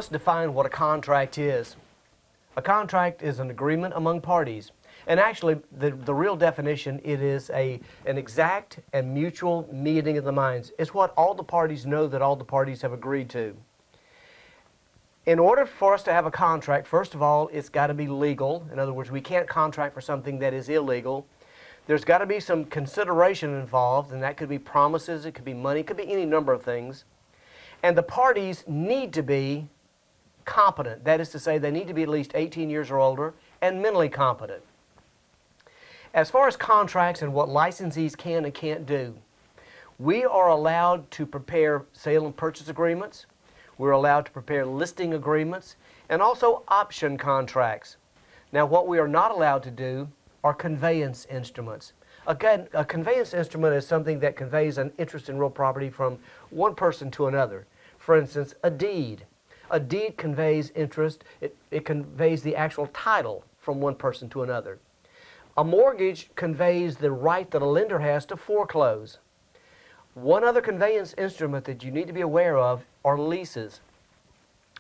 Let's define what a contract is. A contract is an agreement among parties. And actually, the real definition, it is an exact and mutual meeting of the minds. It's what all the parties know that all the parties have agreed to. In order for us to have a contract, first of all, it's got to be legal. In other words, we can't contract for something that is illegal. There's got to be some consideration involved, and that could be promises, it could be money, it could be any number of things. And the parties need to be competent. That is to say, they need to be at least 18 years or older and mentally competent. As far as contracts and what licensees can and can't do, we are allowed to prepare sale and purchase agreements. We're allowed to prepare listing agreements and also option contracts. Now, what we are not allowed to do are conveyance instruments. Again, a conveyance instrument is something that conveys an interest in real property from one person to another. For instance, a deed. A deed conveys interest. It conveys the actual title from one person to another. A mortgage conveys the right that a lender has to foreclose. One other conveyance instrument that you need to be aware of are leases.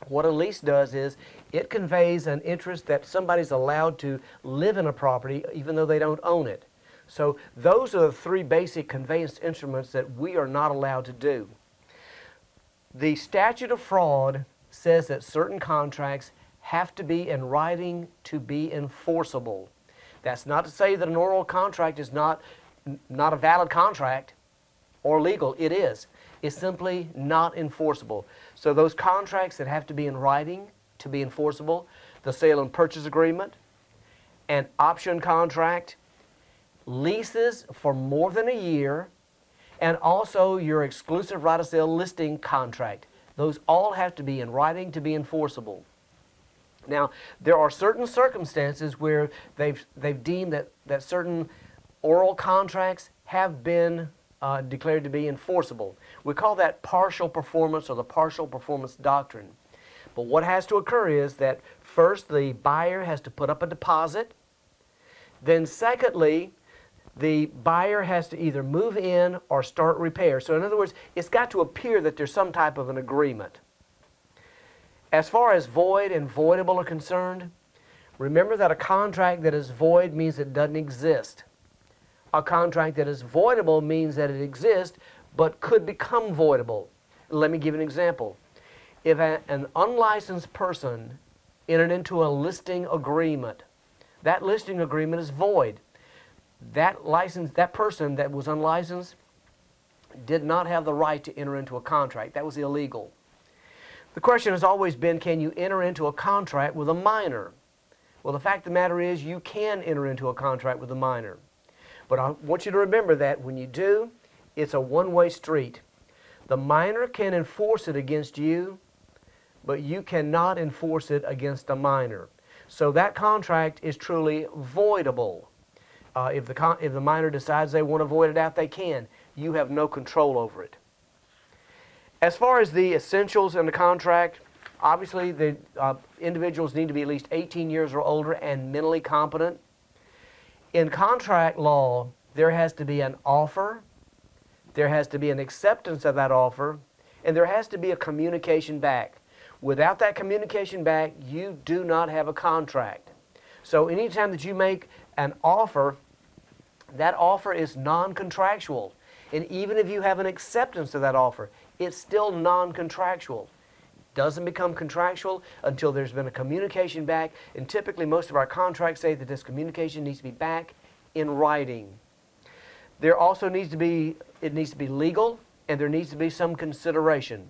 What a lease does is it conveys an interest that somebody's allowed to live in a property even though they don't own it. So those are the three basic conveyance instruments that we are not allowed to do. The statute of fraud says that certain contracts have to be in writing to be enforceable. That's not to say that an oral contract is not a valid contract or legal. It is. It's simply not enforceable. So those contracts that have to be in writing to be enforceable, the sale and purchase agreement, an option contract, leases for more than a year, and also your exclusive right of sale listing contract. Those all have to be in writing to be enforceable. Now, there are certain circumstances where they've deemed that certain oral contracts have been declared to be enforceable. We call that partial performance or the partial performance doctrine. But what has to occur is that first the buyer has to put up a deposit. Then secondly, the buyer has to either move in or start repair. So in other words, it's got to appear that there's some type of an agreement. As far as void and voidable are concerned, remember that a contract that is void means it doesn't exist. A contract that is voidable means that it exists but could become voidable. Let me give an example. If an unlicensed person entered into a listing agreement, that listing agreement is void. That person that was unlicensed did not have the right to enter into a contract. That was illegal. The question has always been, can you enter into a contract with a minor? Well, the fact of the matter is you can enter into a contract with a minor. But I want you to remember that when you do, it's a one-way street. The minor can enforce it against you, but you cannot enforce it against a minor. So that contract is truly voidable. If the minor decides they want to void it out, they can. You have no control over it. As far as the essentials in the contract, obviously the individuals need to be at least 18 years or older and mentally competent. In contract law, there has to be an offer, there has to be an acceptance of that offer, and there has to be a communication back. Without that communication back, you do not have a contract. So anytime that you make an offer, that offer is non-contractual. And even if you have an acceptance of that offer, it's still non-contractual. Doesn't become contractual until there's been a communication back, and typically most of our contracts say that this communication needs to be back in writing. There also needs to be legal, and there needs to be some consideration.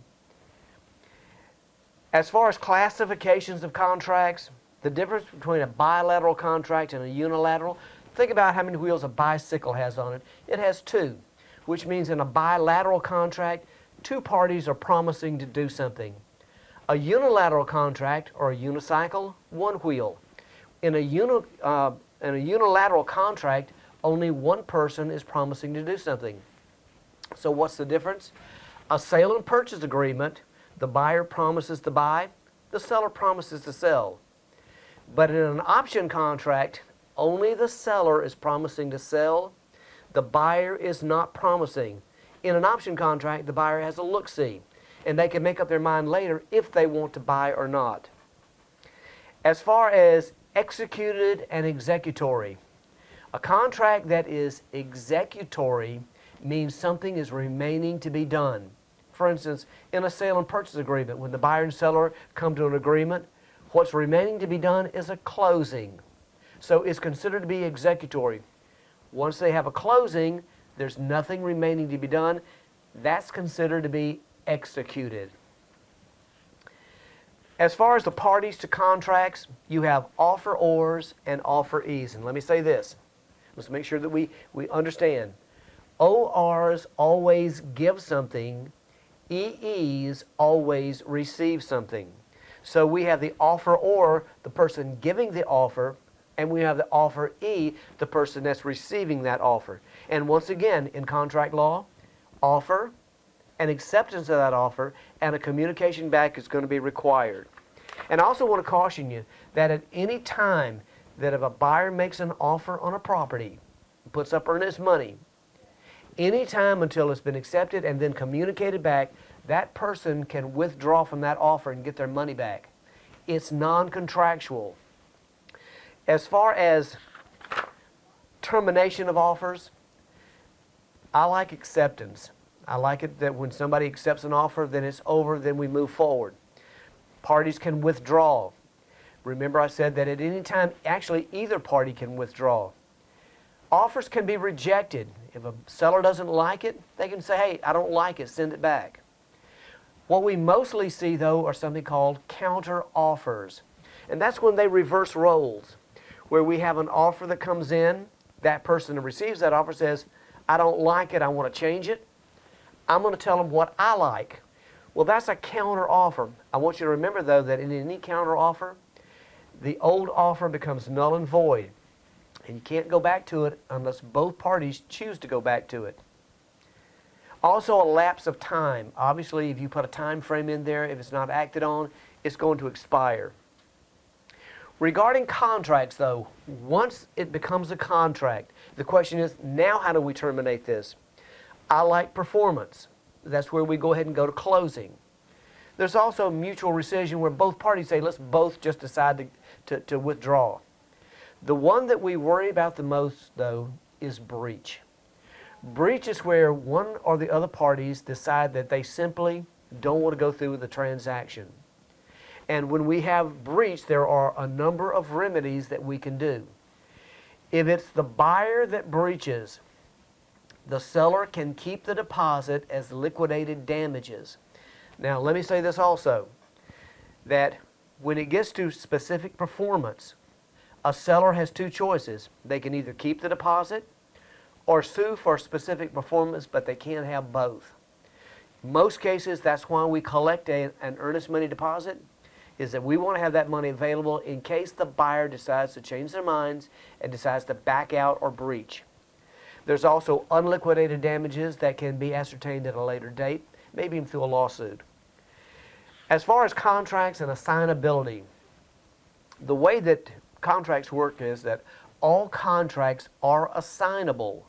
As far as classifications of contracts, the difference between a bilateral contract and a unilateral, think about how many wheels a bicycle has on it. It has two, which means in a bilateral contract, two parties are promising to do something. A unilateral contract, or a unicycle, one wheel. In a unilateral contract, only one person is promising to do something. So what's the difference? A sale and purchase agreement, the buyer promises to buy, the seller promises to sell. But in an option contract, only the seller is promising to sell, the buyer is not promising. In an option contract, the buyer has a look-see. and they can make up their mind later if they want to buy or not. As far as executed and executory, a contract that is executory means something is remaining to be done. For instance, in a sale and purchase agreement, when the buyer and seller come to an agreement, what's remaining to be done is a closing. So it's considered to be executory. Once they have a closing, there's nothing remaining to be done. That's considered to be executed. As far as the parties to contracts, you have offerors and offerees. And let me say this. Let's make sure that we understand. ORs always give something. EEs always receive something. So we have the offeror, the person giving the offer, and we have the offeree, the person that's receiving that offer. And once again, in contract law, offer, an acceptance of that offer, and a communication back is going to be required. And I also want to caution you that at any time that if a buyer makes an offer on a property, puts up earnest money, any time until it's been accepted and then communicated back, that person can withdraw from that offer and get their money back. It's non-contractual. As far as termination of offers, I like acceptance. I like it that when somebody accepts an offer, then it's over, then we move forward. Parties can withdraw. Remember I said that at any time, actually either party can withdraw. Offers can be rejected. If a seller doesn't like it, they can say, hey, I don't like it, send it back. What we mostly see, though, are something called counter offers. And that's when they reverse roles, where we have an offer that comes in, that person who receives that offer says, I don't like it, I want to change it. I'm going to tell them what I like. Well, that's a counter offer. I want you to remember, though, that in any counter offer, the old offer becomes null and void. And you can't go back to it unless both parties choose to go back to it. Also, a lapse of time. Obviously, if you put a time frame in there, if it's not acted on, it's going to expire. Regarding contracts, though, once it becomes a contract, the question is, now how do we terminate this? I like performance. That's where we go ahead and go to closing. There's also mutual rescission where both parties say, let's both just decide to withdraw. The one that we worry about the most, though, is breach. Breach is where one or the other parties decide that they simply don't want to go through with the transaction. And when we have breach, there are a number of remedies that we can do. If it's the buyer that breaches, the seller can keep the deposit as liquidated damages. Now, let me say this also, that when it gets to specific performance, a seller has two choices. They can either keep the deposit or sue for specific performance, but they can't have both. In most cases, that's why we collect an earnest money deposit, is that we want to have that money available in case the buyer decides to change their minds and decides to back out or breach. There's also unliquidated damages that can be ascertained at a later date, maybe even through a lawsuit. As far as contracts and assignability, the way that contracts work is that all contracts are assignable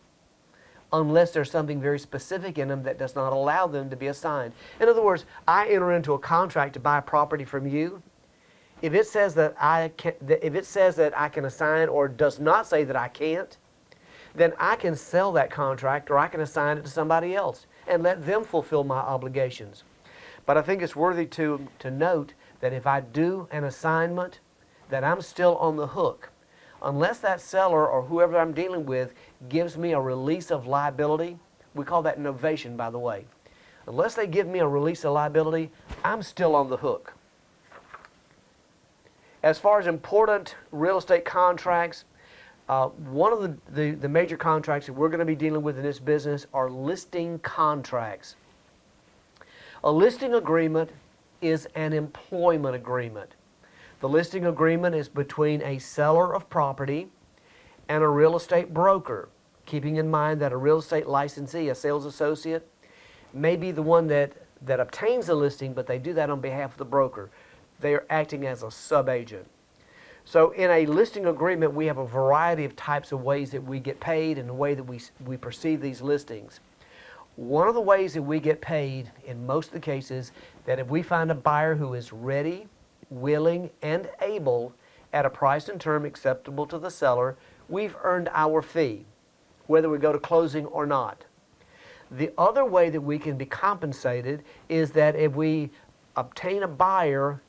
unless there's something very specific in them that does not allow them to be assigned. In other words, I enter into a contract to buy a property from you. If it says that I can assign or does not say that I can't, then I can sell that contract or I can assign it to somebody else and let them fulfill my obligations. But I think it's worthy to note that if I do an assignment, that I'm still on the hook. Unless that seller or whoever I'm dealing with gives me a release of liability, we call that novation, by the way. Unless they give me a release of liability, I'm still on the hook. As far as important real estate contracts, one of the major contracts that we're going to be dealing with in this business are listing contracts. A listing agreement is an employment agreement. The listing agreement is between a seller of property and a real estate broker, keeping in mind that a real estate licensee, a sales associate, may be the one that obtains the listing, but they do that on behalf of the broker. They are acting as a subagent. So in a listing agreement, we have a variety of types of ways that we get paid and the way that we perceive these listings. One of the ways that we get paid in most of the cases, that if we find a buyer who is ready, willing, and able at a price and term acceptable to the seller, we've earned our fee, whether we go to closing or not. The other way that we can be compensated is that if we obtain a buyer,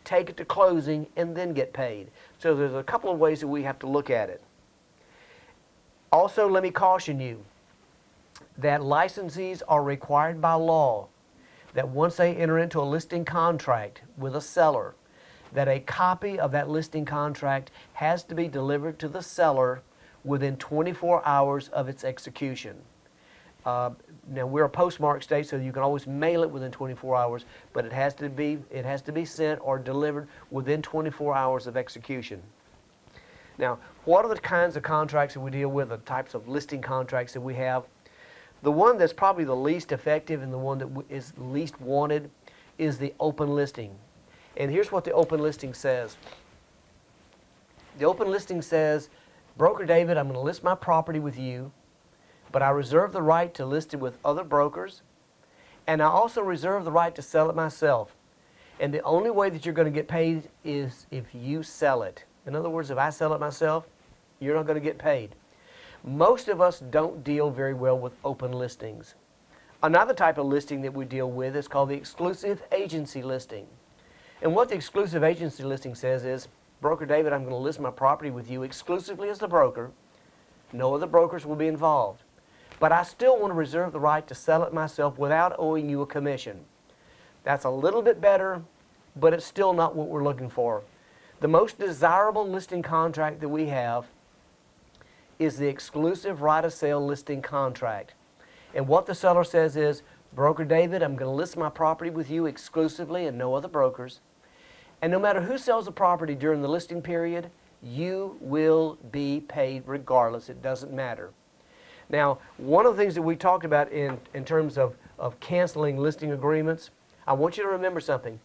take it to closing, and then get paid. So there's a couple of ways that we have to look at it. Also, let me caution you that licensees are required by law that once they enter into a listing contract with a seller, that a copy of that listing contract has to be delivered to the seller within 24 hours of its execution. Now we're a postmark state, so you can always mail it within 24 hours, but it has to be sent or delivered within 24 hours of execution. Now, what are the kinds of contracts that we deal with, the types of listing contracts that we have? The one that's probably the least effective and the one that is least wanted is the open listing. And here's what the open listing says. The open listing says, Broker David, I'm going to list my property with you, but I reserve the right to list it with other brokers, and I also reserve the right to sell it myself. And the only way that you're going to get paid is if you sell it. In other words, if I sell it myself, you're not going to get paid. Most of us don't deal very well with open listings. Another type of listing that we deal with is called the exclusive agency listing. And what the exclusive agency listing says is, Broker David, I'm going to list my property with you exclusively as the broker. No other brokers will be involved. But I still want to reserve the right to sell it myself without owing you a commission. That's a little bit better, but it's still not what we're looking for. The most desirable listing contract that we have is the exclusive right of sale listing contract. And what the seller says is, Broker David, I'm going to list my property with you exclusively and no other brokers. And no matter who sells the property during the listing period, you will be paid regardless. It doesn't matter. Now, one of the things that we talked about in terms of canceling listing agreements, I want you to remember something.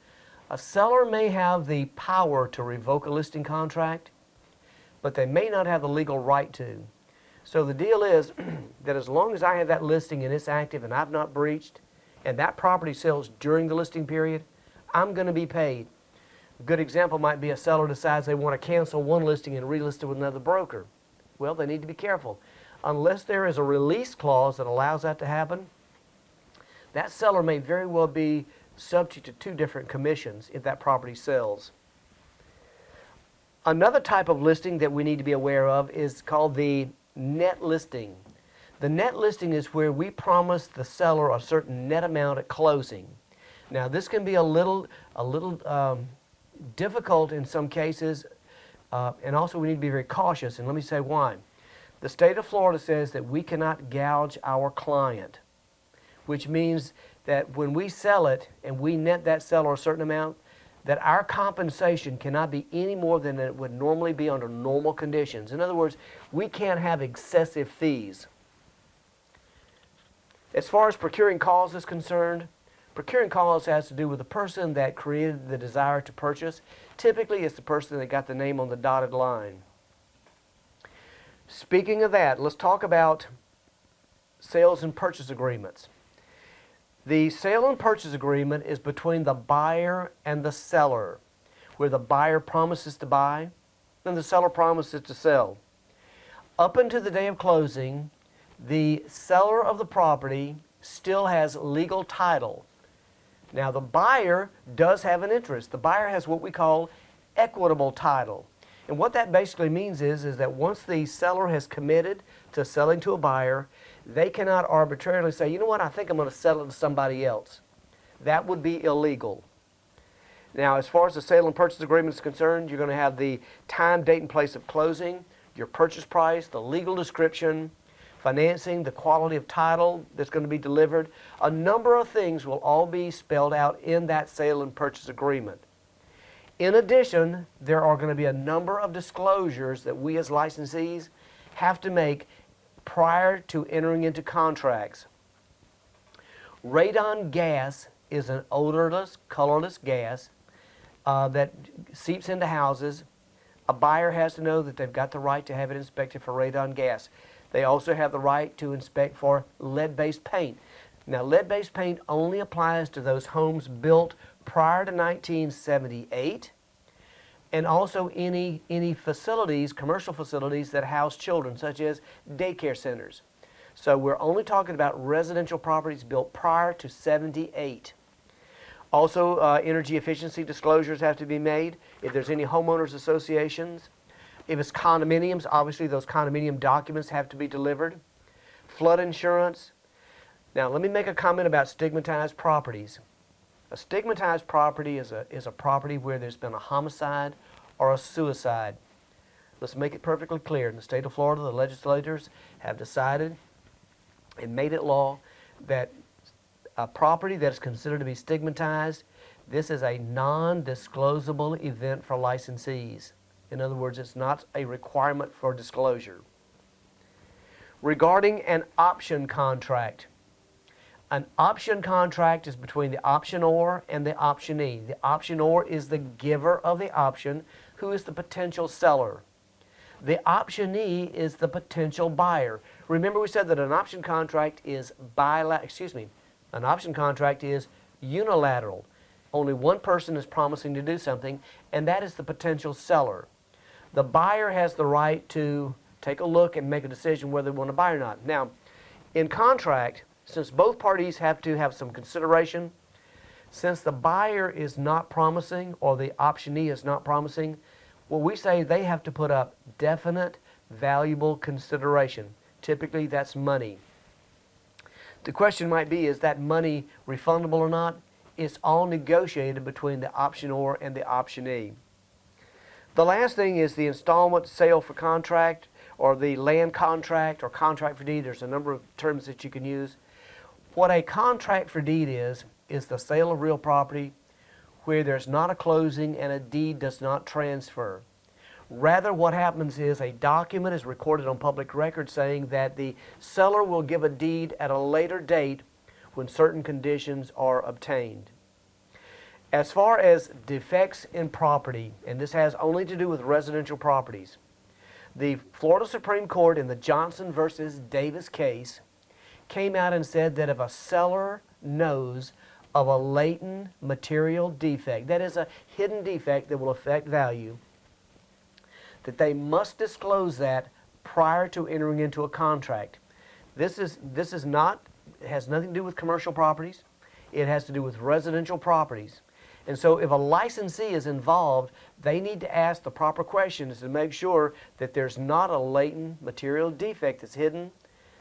A seller may have the power to revoke a listing contract, but they may not have the legal right to. So the deal is that as long as I have that listing and it's active and I've not breached, and that property sells during the listing period, I'm going to be paid. A good example might be a seller decides they want to cancel one listing and relist it with another broker. Well, they need to be careful. Unless there is a release clause that allows that to happen, that seller may very well be subject to two different commissions if that property sells. Another type of listing that we need to be aware of is called the net listing. The net listing is where we promise the seller a certain net amount at closing. Now, this can be a little difficult in some cases, and also we need to be very cautious, and let me say why. The state of Florida says that we cannot gouge our client, which means that when we sell it and we net that seller a certain amount, that our compensation cannot be any more than it would normally be under normal conditions. In other words, we can't have excessive fees. As far as procuring cause is concerned, procuring cause has to do with the person that created the desire to purchase. Typically, it's the person that got the name on the dotted line. Speaking of that, let's talk about sales and purchase agreements. The sale and purchase agreement is between the buyer and the seller, where the buyer promises to buy and the seller promises to sell. Up until the day of closing, the seller of the property still has legal title. Now, the buyer does have an interest. The buyer has what we call equitable title. And what that basically means is that once the seller has committed to selling to a buyer, they cannot arbitrarily say, you know what, I think I'm going to sell it to somebody else. That would be illegal. Now, as far as the sale and purchase agreement is concerned, you're going to have the time, date, and place of closing, your purchase price, the legal description, financing, the quality of title that's going to be delivered. A number of things will all be spelled out in that sale and purchase agreement. In addition, there are going to be a number of disclosures that we as licensees have to make prior to entering into contracts. Radon gas is an odorless, colorless gas that seeps into houses. A buyer has to know that they've got the right to have it inspected for radon gas. They also have the right to inspect for lead-based paint. Now, lead-based paint only applies to those homes built prior to 1978, and also any facilities, commercial facilities that house children, such as daycare centers. So we're only talking about residential properties built prior to 78. Also, energy efficiency disclosures have to be made. If there's any homeowners associations, if it's condominiums, obviously those condominium documents have to be delivered. Flood insurance. Now, let me make a comment about stigmatized properties. A stigmatized property is a property where there's been a homicide or a suicide. Let's make it perfectly clear. In the state of Florida, the legislators have decided and made it law that a property that is considered to be stigmatized, this is a non-disclosable event for licensees. In other words, it's not a requirement for disclosure. Regarding an option contract, an option contract is between the optionor and the optionee. The optionor is the giver of the option, who is the potential seller. The optionee is the potential buyer. Remember, we said that an option contract is an option contract is unilateral. Only one person is promising to do something, and that is the potential seller. The buyer has the right to take a look and make a decision whether they want to buy or not. Now, in contract, since both parties have to have some consideration, since the buyer is not promising or the optionee is not promising, well, we say they have to put up definite, valuable consideration. Typically, that's money. The question might be, is that money refundable or not? It's all negotiated between the optionor and the optionee. The last thing is the installment sale for contract, or the land contract, or contract for deed. There's a number of terms that you can use. What a contract for deed is the sale of real property where there's not a closing and a deed does not transfer. Rather, what happens is a document is recorded on public record saying that the seller will give a deed at a later date when certain conditions are obtained. As far as defects in property, and this has only to do with residential properties, the Florida Supreme Court in the Johnson versus Davis case came out and said that if a seller knows of a latent material defect, that is a hidden defect that will affect value, that they must disclose that prior to entering into a contract. This has nothing to do with commercial properties. It has to do with residential properties. And so if a licensee is involved, they need to ask the proper questions to make sure that there's not a latent material defect that's hidden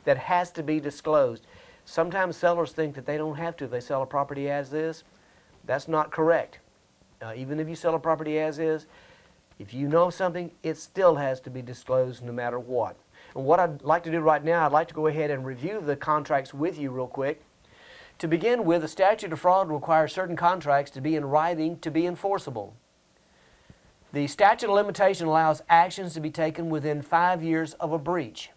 that has to be disclosed. Sometimes sellers think that they don't have to if they sell a property as is. That's not correct. Even if you sell a property as is, if you know something, it still has to be disclosed no matter what. And what I'd like to do right now, I'd like to go ahead and review the contracts with you real quick. To begin with, the statute of fraud requires certain contracts to be in writing to be enforceable. The statute of limitation allows actions to be taken within 5 years of a breach.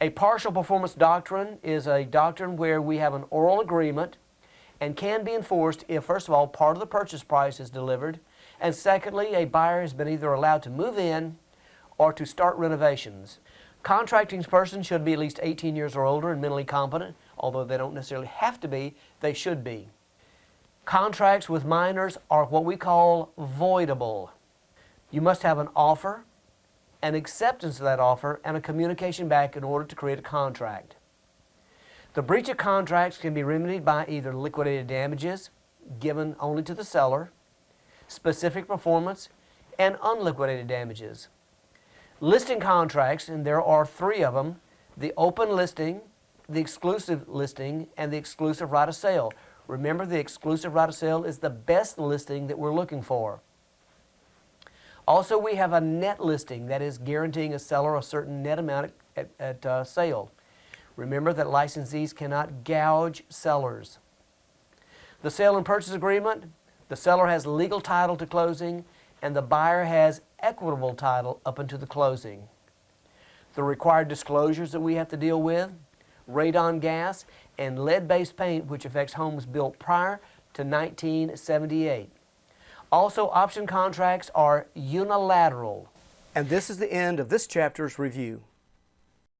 A partial performance doctrine is a doctrine where we have an oral agreement and can be enforced if, first of all, part of the purchase price is delivered, and secondly, a buyer has been either allowed to move in or to start renovations. Contracting persons should be at least 18 years or older and mentally competent. Although they don't necessarily have to be, they should be. Contracts with minors are what we call voidable. You must have an offer, an acceptance of that offer, and a communication back in order to create a contract. The breach of contracts can be remedied by either liquidated damages, given only to the seller, specific performance, and unliquidated damages. Listing contracts, and there are 3 of them, the open listing, the exclusive listing, and the exclusive right of sale. Remember, the exclusive right of sale is the best listing that we're looking for. Also, we have a net listing, that is guaranteeing a seller a certain net amount at sale. Remember that licensees cannot gouge sellers. The sale and purchase agreement, the seller has legal title to closing, and the buyer has equitable title up until the closing. The required disclosures that we have to deal with, radon gas, and lead-based paint, which affects homes built prior to 1978. Also, option contracts are unilateral. And this is the end of this chapter's review.